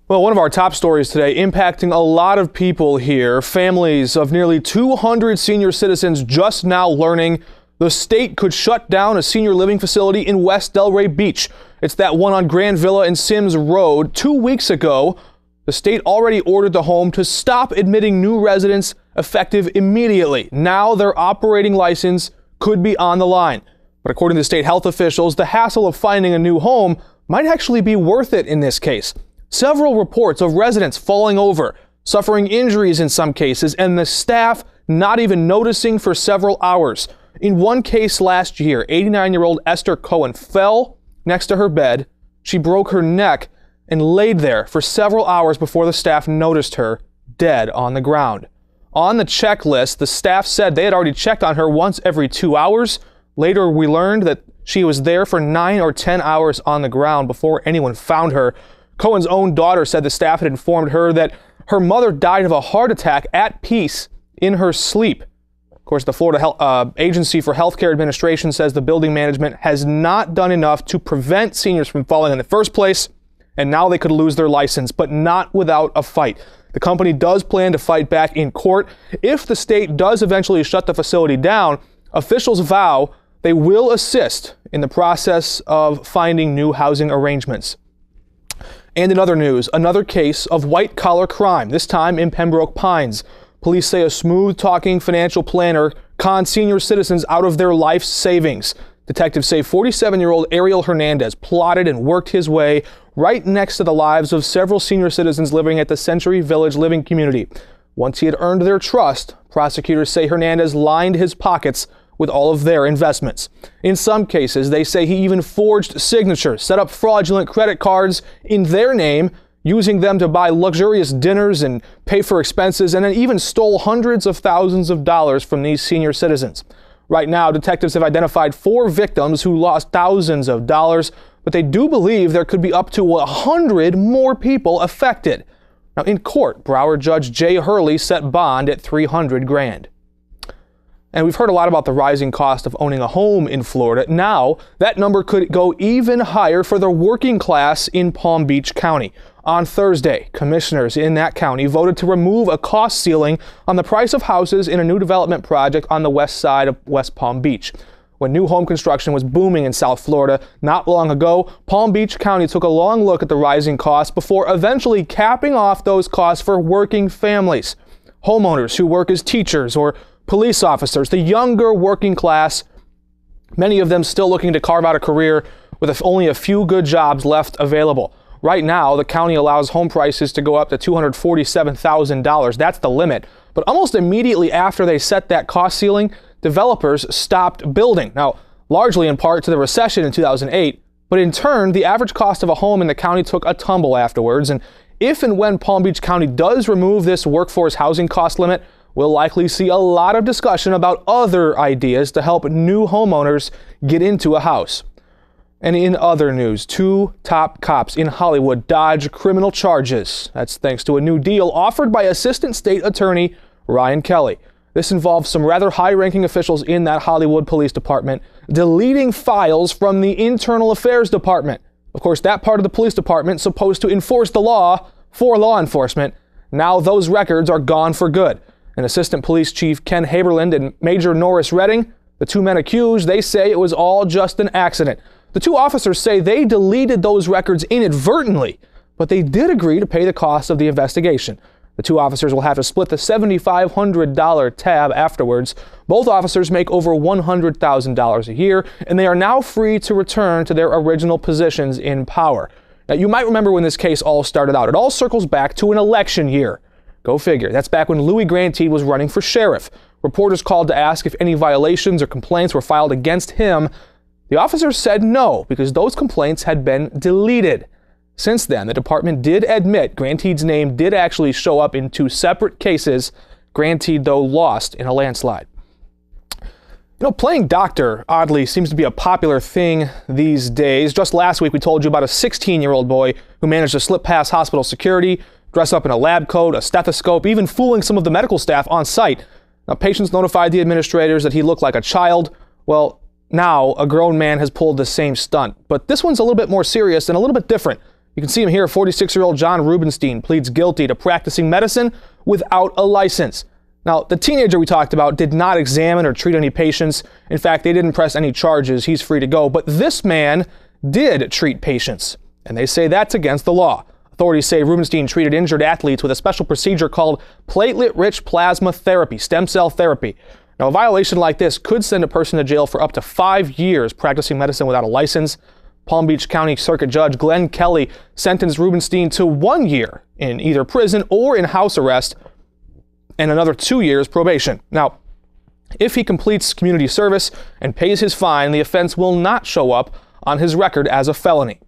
Well, one of our top stories today impacting a lot of people here. Families of nearly 200 senior citizens just now learning the state could shut down a senior living facility in West Delray Beach. It's that one on Grand Villa and Sims Road. 2 weeks ago, the state already ordered the home to stop admitting new residents effective immediately. Now their operating license could be on the line. But according to state health officials, the hassle of finding a new home might actually be worth it in this case. Several reports of residents falling over, suffering injuries in some cases, and the staff not even noticing for several hours. In one case last year, 89-year-old Esther Cohen fell next to her bed. She broke her neck and laid there for several hours before the staff noticed her dead on the ground. On the checklist, the staff said they had already checked on her once every 2 hours. Later, we learned that she was there for 9 or 10 hours on the ground before anyone found her. Cohen's own daughter said the staff had informed her that her mother died of a heart attack at peace in her sleep. Of course, the Florida Agency for Healthcare Administration says the building management has not done enough to prevent seniors from falling in the first place, and now they could lose their license, but not without a fight. The company does plan to fight back in court. If the state does eventually shut the facility down, officials vow they will assist in the process of finding new housing arrangements. And in other news, another case of white-collar crime, this time in Pembroke Pines. Police say a smooth-talking financial planner conned senior citizens out of their life savings. Detectives say 47-year-old Ariel Hernandez plotted and worked his way right next to the lives of several senior citizens living at the Century Village living community. Once he had earned their trust, prosecutors say Hernandez lined his pockets with all of their investments. In some cases, they say he even forged signatures, set up fraudulent credit cards in their name, using them to buy luxurious dinners and pay for expenses, and then even stole hundreds of thousands of dollars from these senior citizens. Right now, detectives have identified 4 victims who lost thousands of dollars, but they do believe there could be up to 100 more people affected. Now, in court, Broward Judge Jay Hurley set bond at $300,000. And we've heard a lot about the rising cost of owning a home in Florida. Now, that number could go even higher for the working class in Palm Beach County. On Thursday, commissioners in that county voted to remove a cost ceiling on the price of houses in a new development project on the west side of West Palm Beach. When new home construction was booming in South Florida not long ago, Palm Beach County took a long look at the rising costs before eventually capping off those costs for working families. Homeowners who work as teachers or police officers, the younger working class, many of them still looking to carve out a career with only a few good jobs left available. Right now, the county allows home prices to go up to $247,000. That's the limit. But almost immediately after they set that cost ceiling, developers stopped building. Now, largely in part to the recession in 2008, but in turn, the average cost of a home in the county took a tumble afterwards. And if and when Palm Beach County does remove this workforce housing cost limit, we'll likely see a lot of discussion about other ideas to help new homeowners get into a house. And in other news, 2 top cops in Hollywood dodge criminal charges. That's thanks to a new deal offered by Assistant State Attorney Ryan Kelly. This involves some rather high-ranking officials in that Hollywood Police Department deleting files from the Internal Affairs Department. Of course, that part of the police department supposed to enforce the law for law enforcement. Now those records are gone for good. And Assistant Police Chief Ken Haberland and Major Norris Redding, the 2 men accused, they say it was all just an accident. The 2 officers say they deleted those records inadvertently, but they did agree to pay the cost of the investigation. The 2 officers will have to split the $7,500 tab afterwards. Both officers make over $100,000 a year, and they are now free to return to their original positions in power. Now, you might remember when this case all started out. It all circles back to an election year. Go figure. That's back when Louis Grantee was running for sheriff. Reporters called to ask if any violations or complaints were filed against him. The officers said no, because those complaints had been deleted. Since then, the department did admit Grantee's name did actually show up in 2 separate cases. Grantee, though, lost in a landslide. Playing doctor, oddly, seems to be a popular thing these days. Just last week, we told you about a 16-year-old boy who managed to slip past hospital security, dress up in a lab coat, a stethoscope, even fooling some of the medical staff on site. Now, patients notified the administrators that he looked like a child. Well, now a grown man has pulled the same stunt. But this one's a little bit more serious and a little bit different. You can see him here. 46-year-old John Rubenstein pleads guilty to practicing medicine without a license. Now, the teenager we talked about did not examine or treat any patients. In fact, they didn't press any charges. He's free to go. But this man did treat patients, and they say that's against the law. Authorities say Rubenstein treated injured athletes with a special procedure called platelet-rich plasma therapy, stem cell therapy. Now, a violation like this could send a person to jail for up to 5 years practicing medicine without a license. Palm Beach County Circuit Judge Glenn Kelly sentenced Rubenstein to 1 year in either prison or in house arrest and another 2 years probation. Now, if he completes community service and pays his fine, the offense will not show up on his record as a felony.